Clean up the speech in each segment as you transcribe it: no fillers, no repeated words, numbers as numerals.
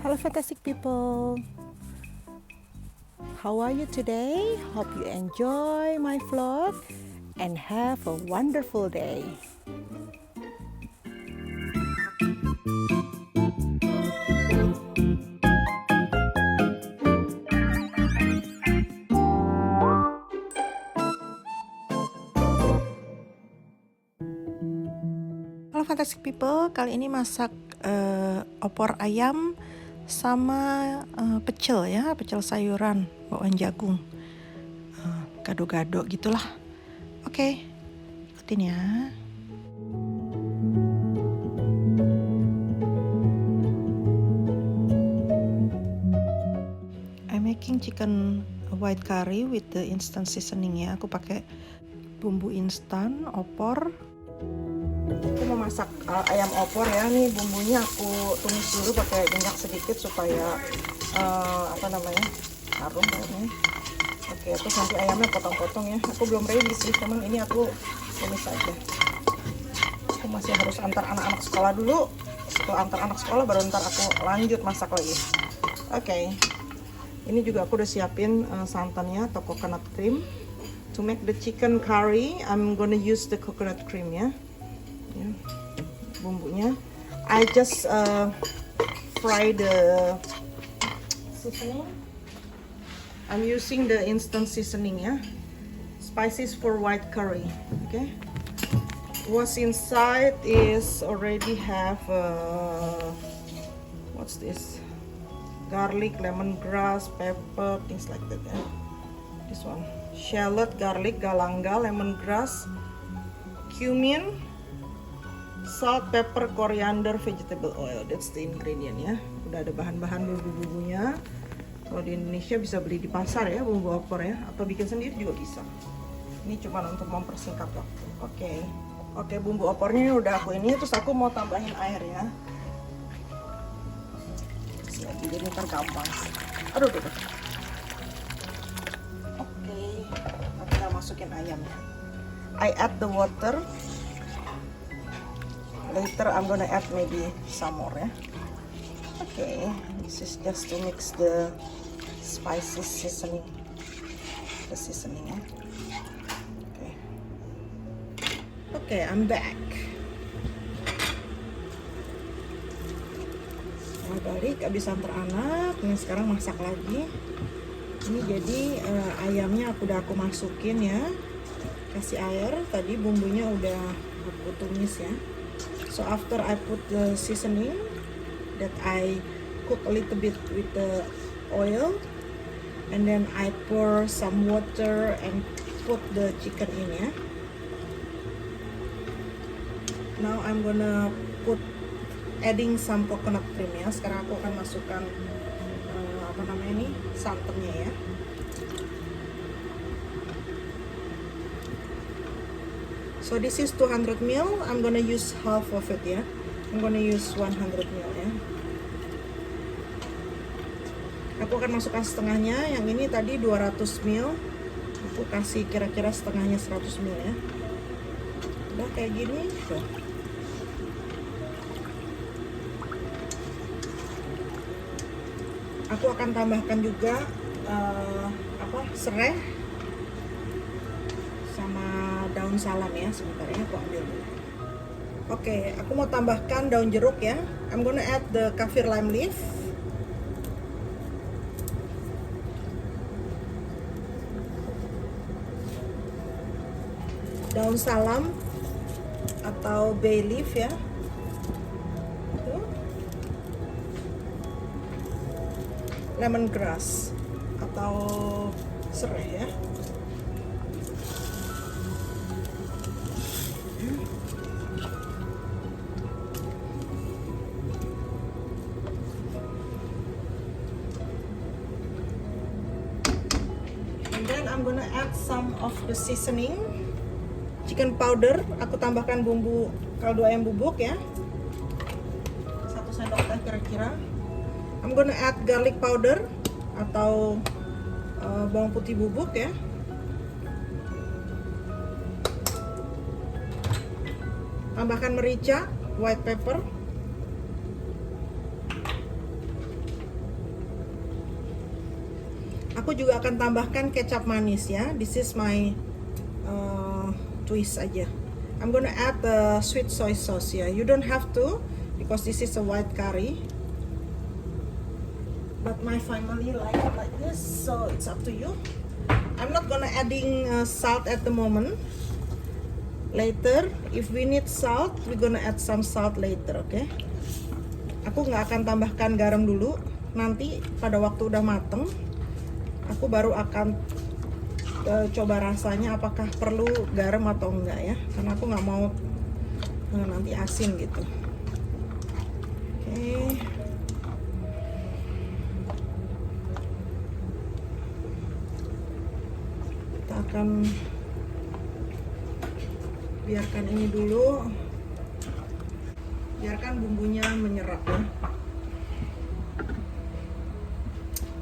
Hello fantastic people, how are you today? Hope you enjoy my vlog and have a wonderful day. Halo fantastic people, kali ini masak opor ayam sama pecel ya, pecel sayuran bawaan jagung, gado-gado gitulah. Oke, ikutin ya. I'm making chicken white curry with the instant seasoning ya. Aku pakai bumbu instan opor. Aku mau masak ayam opor ya. Nih bumbunya aku tumis dulu pakai minyak sedikit supaya harum kayaknya. Oke, terus nanti ayamnya potong-potong ya. Aku belum ready sih, cuman ini aku tumis aja. Aku masih harus antar anak-anak sekolah dulu. Setelah antar anak sekolah baru ntar aku lanjut masak lagi. Oke. Ini juga aku udah siapin santannya atau coconut cream. To make the chicken curry, I'm gonna use the coconut cream ya. Bumbunya I just fry the seasoning. I'm using the instant seasoning ya, spices for white curry. Okay, what's inside is already have what's this, garlic, lemongrass, pepper, things like that ya. This one, shallot, garlic, galanga, lemongrass, cumin, salt, pepper, coriander, vegetable oil. That's the ingredient ya. Udah ada bahan-bahan bumbu-bumbunya. Kalau di Indonesia bisa beli di pasar ya, bumbu opor ya, atau bikin sendiri juga bisa. Ini cuma untuk mempersingkat waktu. Oke, bumbu opornya udah aku ini, terus aku mau tambahin air ya. Jadi ntar gampang. Aduh. Oke, kita masukin ayamnya. I add the water. Later I'm gonna add maybe some more ya. Okay, this is just to mix the spices, seasoning, ya. Okay, I'm back. Nah, balik abis antar anak. Ini sekarang masak lagi. Ini jadi ayamnya udah aku masukin ya. Kasih air. Tadi bumbunya udah aku tumis ya. So after I put the seasoning that I cook a little bit with the oil, and then I pour some water and put the chicken in ya. Now I'm gonna adding some coconut cream ya. Sekarang aku akan masukkan santannya ya. So this is 200 ml. I'm gonna use half of it ya. I'm gonna use 100 ml ya. Aku akan masukkan setengahnya. Yang ini tadi 200 ml. Aku kasih kira-kira setengahnya 100 ml ya. Udah kayak gini tuh. Aku akan tambahkan juga serai sama daun salam ya. Sebentar ya, aku ambil dulu. Oke, aku mau tambahkan daun jeruk ya. I'm gonna add the kaffir lime leaf. Daun salam atau bay leaf ya. Lemongrass atau serai ya. And then I'm gonna add some of the seasoning. Chicken powder, aku tambahkan bumbu kaldu ayam bubuk ya. 1 sendok teh kira-kira. I'm gonna add garlic powder atau bawang putih bubuk ya. Tambahkan merica, white pepper. aku juga akan tambahkan kecap manis ya. This is my twist aja. I'm gonna add the sweet soy sauce ya. You don't have to because this is a white curry. But my family like it like this, so it's up to you. I'm not gonna adding salt at the moment. Later, if we need salt, we're gonna add some salt later, okay? Aku nggak akan tambahkan garam dulu. Nanti pada waktu udah mateng, aku baru akan coba rasanya apakah perlu garam atau enggak ya. Karena aku nggak mau nanti asin gitu. Oke. Kita akan biarkan ini dulu, biarkan bumbunya menyerap ya.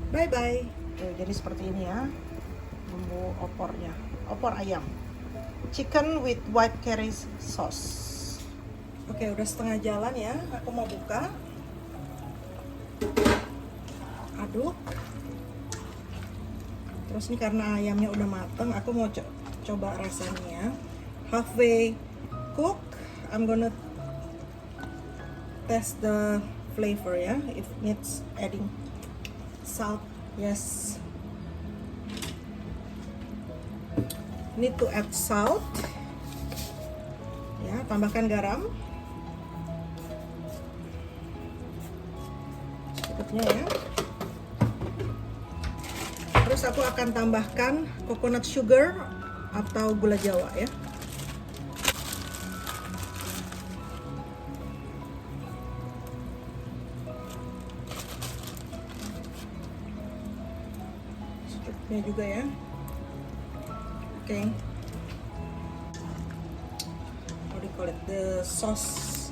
Bye bye. Jadi seperti ini ya bumbu opornya, opor ayam, chicken with white curry sauce. Oke, udah setengah jalan ya, aku mau buka, aduk. Terus ini karena ayamnya udah mateng, aku mau coba rasanya. Halfway cook, I'm gonna test the flavor ya, if needs adding salt. Yes, need to add salt ya, tambahkan garam secukupnya ya. Terus aku akan tambahkan coconut sugar atau gula jawa ya. Juga ya. Oke. What do you call it? The sauce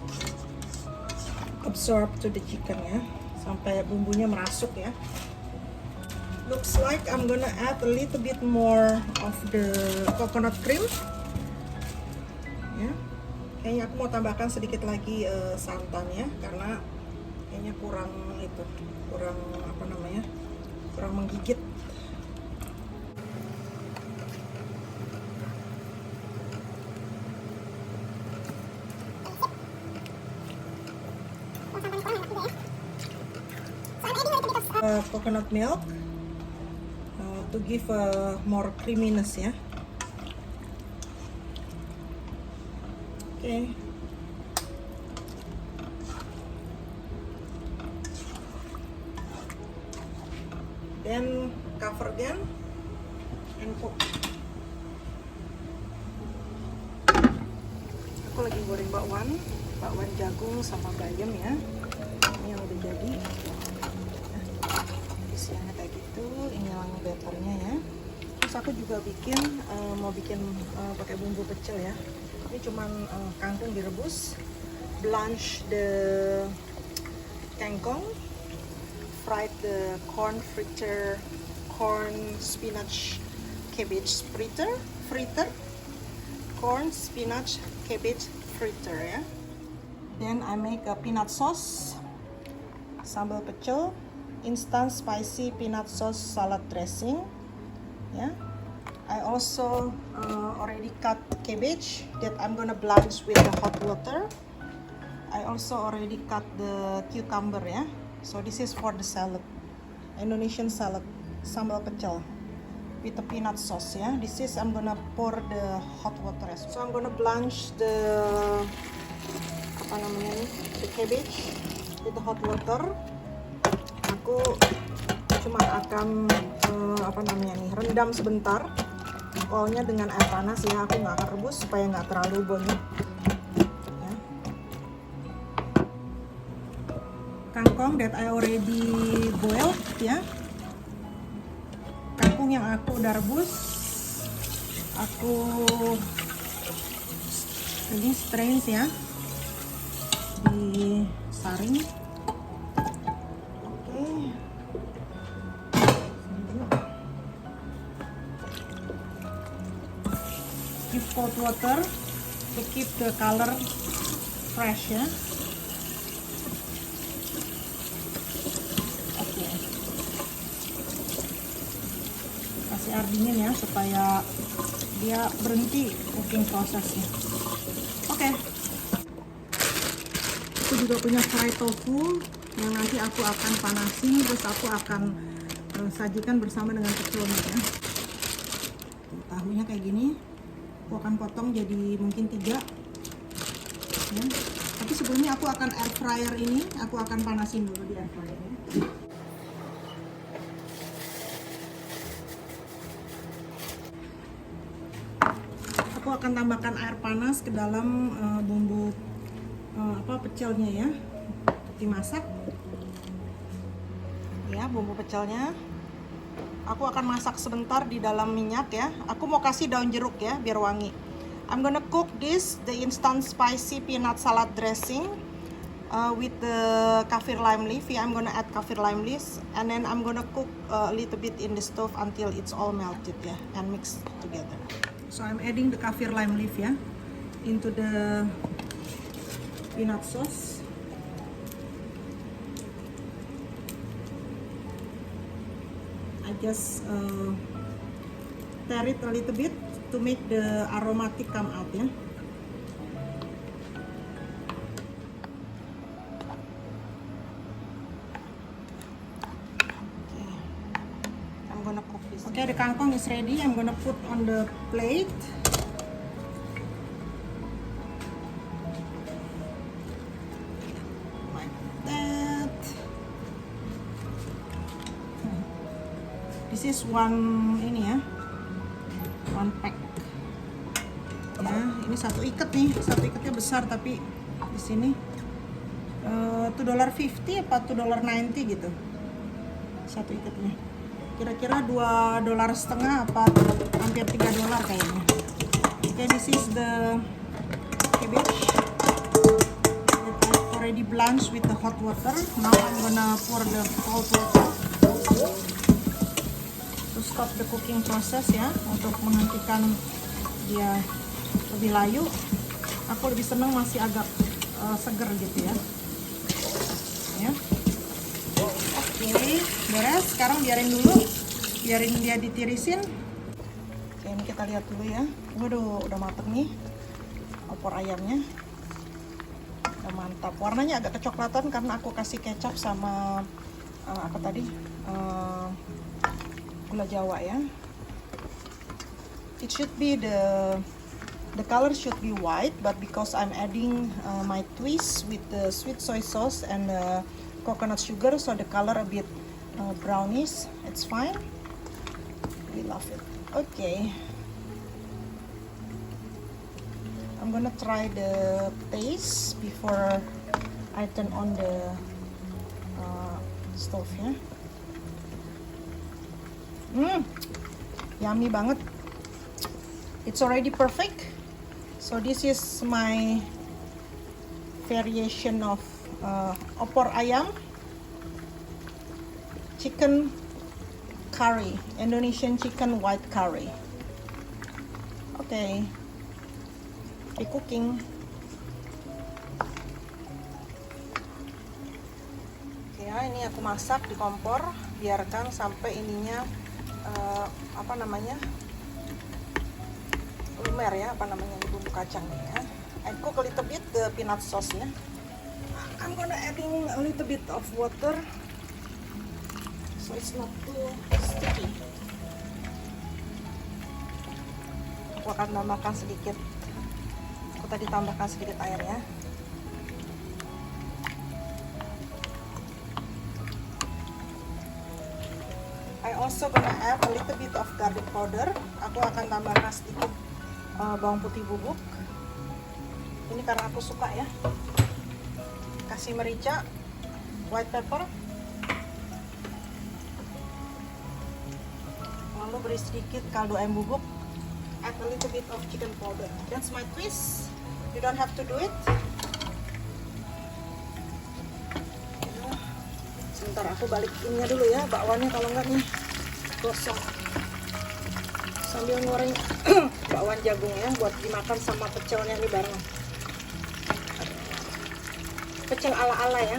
absorb to the chicken ya, sampai bumbunya merasuk ya. Looks like I'm gonna add a little bit more of the coconut cream. Ya. Kayaknya aku mau tambahkan sedikit lagi santan ya, karena kayaknya kurang apa namanya? Kurang menggigit. Coconut milk to give more creaminess ya. Okay. Then cover again and cook. Aku lagi goreng bakwan jagung sama bayam ya. Ini yang udah jadi. Isiannya kayak gitu, ini yang batternya ya. Terus aku juga mau bikin pakai bumbu pecel ya. Ini cuman kangkung direbus, blanch the kangkong, fried the corn spinach cabbage fritter, corn spinach cabbage fritter ya. Then I make a peanut sauce, sambal pecel, instant spicy peanut sauce salad dressing yeah. I also already cut cabbage that I'm gonna blanch with the hot water. I also already cut the cucumber ya. So this is for the salad, Indonesian salad, sambal pecel with the peanut sauce ya. This is I'm gonna pour the hot water as well. So I'm gonna blanch the the cabbage with the hot water. Aku cuma akan rendam sebentar awalnya dengan air panas ya. Aku nggak akan rebus supaya nggak terlalu bonyok ya. Kangkong that I already boiled ya, kangkung yang aku udah rebus, aku ini strains ya, disaring. Keep cold water to keep the color fresh ya. Oke. air dingin ya, supaya dia berhenti cooking prosesnya. Oke. Aku juga punya fried tofu yang nanti aku akan panasin, terus aku akan sajikan bersama dengan pecelnya ya. Tahunya kayak gini, aku akan potong jadi mungkin 3 ya. Tapi sebelumnya aku akan air fryer ini, aku akan panasin dulu di air fryer ya. Aku akan tambahkan air panas ke dalam bumbu pecelnya ya, dimasak ya. Bumbu pecelnya aku akan masak sebentar di dalam minyak ya. Aku mau kasih daun jeruk ya biar wangi. I'm gonna cook the instant spicy peanut salad dressing with the kaffir lime leaf. Yeah, I'm gonna add kaffir lime leaves, and then I'm gonna cook a little bit in the stove until it's all melted ya, and mix together. So I'm adding the kaffir lime leaf ya into the peanut sauce. I just stir it a little bit to make the aromatic come out ya. Okay. I'm gonna cook this. Okay, the kangkong is ready. I'm gonna put on the plate. Like that. This is one ini ya. One pack ya, ini satu ikat nih, satu ikatnya besar tapi di sini $2.50 apa $2.90 gitu satu ikatnya, kira-kira $2.50 apa hampir $3 kayaknya. Okay, this is the cabbage that I already blanched with the hot water. Now I'm gonna pour the cold water to stop the cooking process ya, untuk menghentikan dia lebih layu. Aku lebih senang masih agak seger gitu ya. Oke, beres. Sekarang biarin dulu, biarin dia ditirisin. Oke, ini kita lihat dulu ya. Waduh, udah mateng nih opor ayamnya. Udah mantap. Warnanya agak kecoklatan karena aku kasih kecap sama gula Jawa ya. It should be the color should be white, but because I'm adding my twist with the sweet soy sauce and coconut sugar, so the color a bit brownish. It's fine. We love it. Okay. I'm gonna try the taste before I turn on the stove ya. Yummy banget. It's already perfect. So this is my variation of opor ayam chicken curry, Indonesian chicken white curry. Okay, be cooking. Oke ya, ini aku masak di kompor, biarkan sampai ininya lumer ya, bumbu kacangnya ya. I cook a little bit the peanut sauce ya. I'm gonna adding a little bit of water so it's not too sticky. Aku akan tambahkan sedikit, aku tadi tambahkan sedikit air ya. I also gonna add a little bit of garlic powder. Aku akan tambahkan sedikit bawang putih bubuk. Ini karena aku suka ya. Kasih merica, white pepper. Lalu beri sedikit kaldu ayam bubuk. Add a little bit of chicken powder. That's my twist. You don't have to do it. Sebentar aku balikinnya dulu ya, bakwannya kalau enggak nih gosong. Sambil goreng bakwan jagung ya, buat dimakan sama pecelnya nih bareng. Pecel ala-ala ya.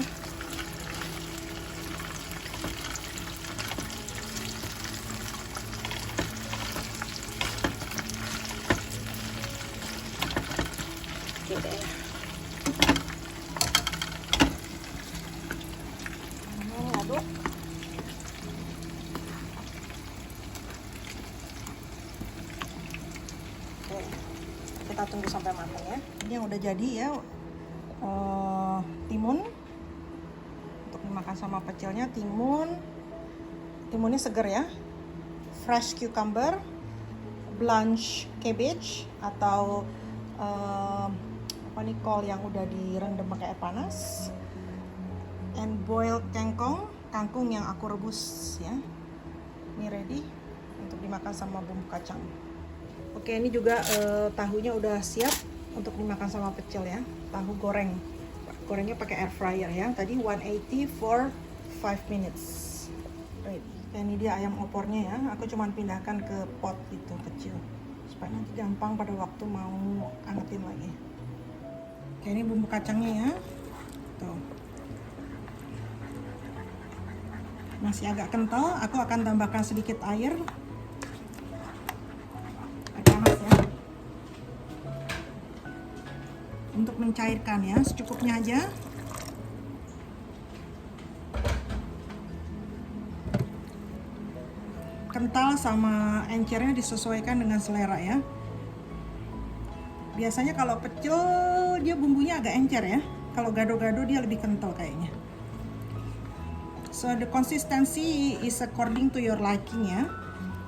sampai matang ya. Ini yang udah jadi ya, timun untuk dimakan sama pecilnya. Timunnya seger ya, fresh cucumber, blanch cabbage atau kol yang udah direndam pakai air panas, and boiled kangkung yang aku rebus ya. Ini ready untuk dimakan sama bumbu kacang. Oke, ini juga tahunya udah siap untuk dimakan sama pecel ya. Tahu goreng. Gorengnya pakai air fryer ya. Tadi 180 for 5 minutes. Ready. Ini dia ayam opornya ya. Aku cuman pindahkan ke pot itu kecil supaya nanti gampang pada waktu mau angetin lagi. Oke, ini bumbu kacangnya ya. Tuh. Masih agak kental. Aku akan tambahkan sedikit air. Panas ya. Untuk mencairkan ya, secukupnya aja. Kental sama encernya disesuaikan dengan selera ya. Biasanya kalau pecel dia bumbunya agak encer ya. Kalau gado-gado dia lebih kental kayaknya. So the consistency is according to your liking ya.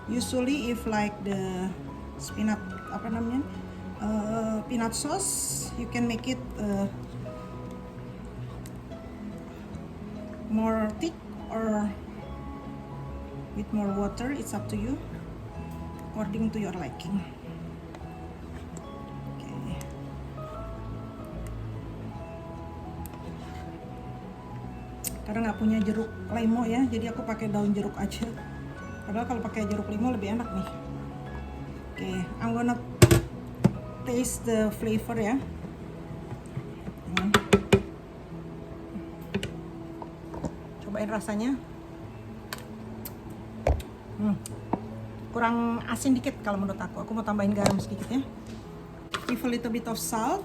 Usually if like the spinach peanut sauce, you can make it more thick or with more water. It's up to you, according to your liking. Okay. Karena nggak punya jeruk limau ya, jadi aku pakai daun jeruk aja. Padahal kalau pakai jeruk limau lebih enak nih. Okay, I'm gonna taste the flavor ya. Cobain rasanya. Kurang asin dikit kalau menurut aku. Aku mau tambahin garam sedikit ya. Give a little bit of salt.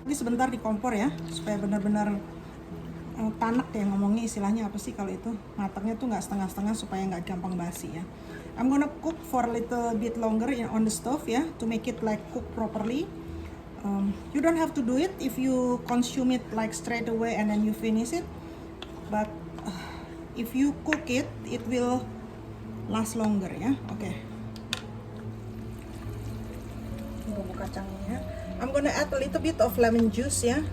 Ini sebentar di kompor ya, supaya benar-benar tanak ya ngomongnya, istilahnya apa sih kalau itu, matangnya tuh nggak setengah-setengah supaya nggak gampang basi ya. I'm gonna cook for a little bit longer on the stove ya, to make it like cook properly. You don't have to do it if you consume it like straight away and then you finish it, but if you cook it, it will last longer ya. Oke. Bumbu kacangnya. I'm gonna add a little bit of lemon juice ya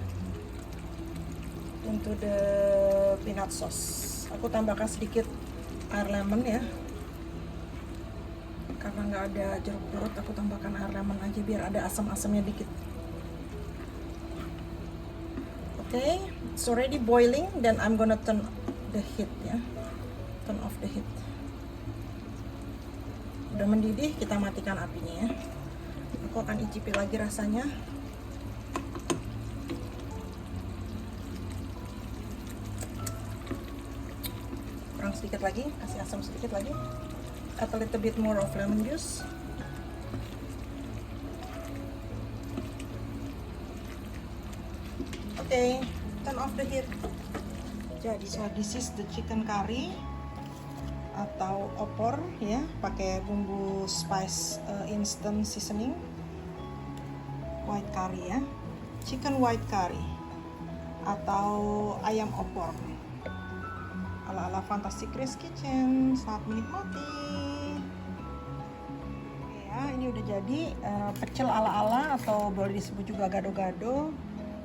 into the peanut sauce. Aku tambahkan sedikit air lemon ya. Karena nggak ada jeruk-jeruk, aku tambahkan air lemon aja biar ada asam-asamnya dikit. Okay, it's already boiling. Then I'm gonna turn the heat ya, turn off the heat. Udah mendidih, kita matikan apinya ya. Aku akan icipi lagi rasanya. Kurang sedikit lagi, kasih asam sedikit lagi. Add a little bit more of lemon juice. Okay, turn off the heat. Jadi this is the chicken curry atau opor ya, pakai bumbu spice instant seasoning, white curry ya, chicken white curry atau ayam opor ala-ala Fantastic Chris Kitchen. Selamat menikmati. Oke ya, ini udah jadi pecel ala-ala atau boleh disebut juga gado-gado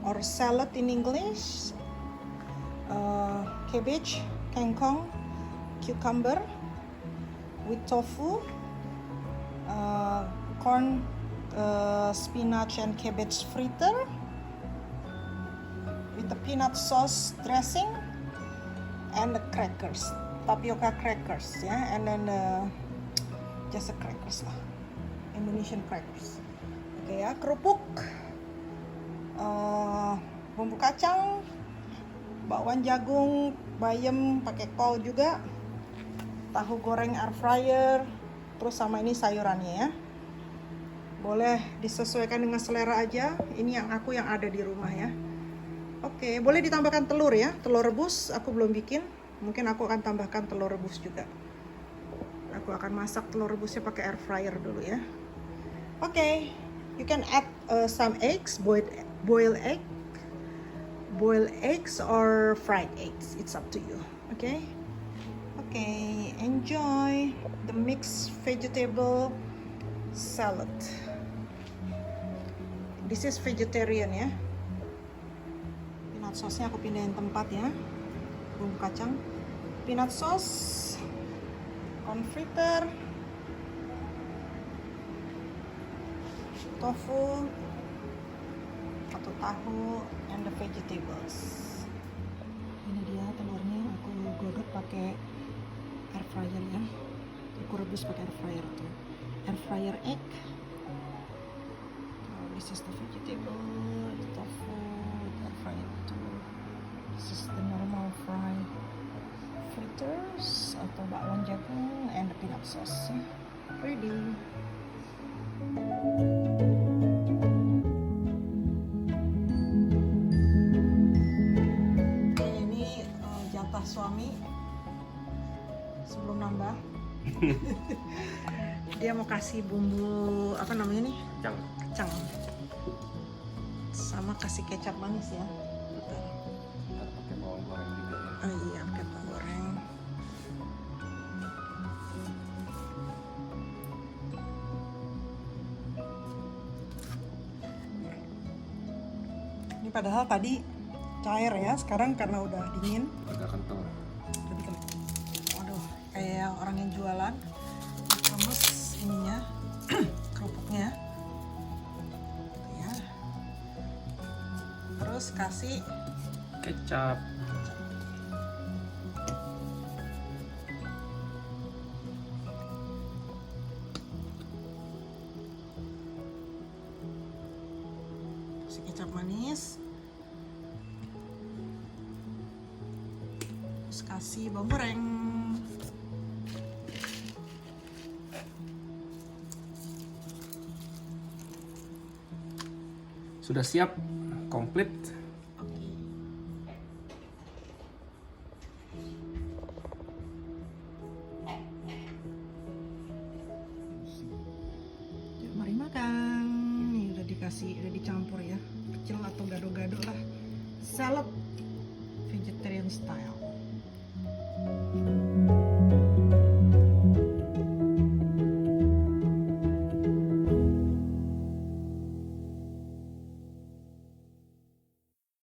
or salad in English. Cabbage, kangkong, cucumber with tofu, corn, spinach and cabbage fritter with the peanut sauce dressing and the crackers, tapioca crackers ya, and then just the crackers lah, Indonesian crackers. Oke ya, kerupuk, bumbu kacang, bakwan jagung, bayam, pakai kol juga, tahu goreng air fryer, terus sama ini sayurannya ya. Boleh disesuaikan dengan selera aja. Ini yang ada di rumah ya. Oke, boleh ditambahkan telur ya, telur rebus. Aku belum bikin, mungkin aku akan tambahkan telur rebus juga. Aku akan masak telur rebusnya pakai air fryer dulu ya. Okay, you can add some eggs, boiled eggs or fried eggs. It's up to you. Okay. Okay, enjoy the mixed vegetable salad. This is vegetarian ya. Peanut sauce-nya aku pindahin tempat ya. Bumbu kacang, peanut sauce, corn fritter, tofu atau tahu, and the vegetables. Ini dia telurnya, aku godok pakai air fryer ya. Aku rebus pakai air fryer tuh. Air fryer egg. This is the vegetable, the tofu, the air fryer too. This is the normal fritters atau bakwan jagung and the peanut sauce. Ready. Ini jatah suami sebelum nambah. Dia mau kasih bumbu apa namanya nih? Kacang. Sama kasih kecap manis ya. Bentar. Pakai bawang goreng juga ya. Oh iya, pakai bawang goreng. Ini padahal tadi cair ya, sekarang karena udah dingin. Agak kental. Lebih kental. Waduh, kayak orang yang jualan. Remes ininya, kerupuknya. Ya. Terus kasih Kecap. kecap manis, terus kasih bawang goreng. Sudah siap, komplit. Yuk, mari makan. Nih udah dikasih, udah dicampur ya, kecil atau gado-gado lah. Salad vegetarian style.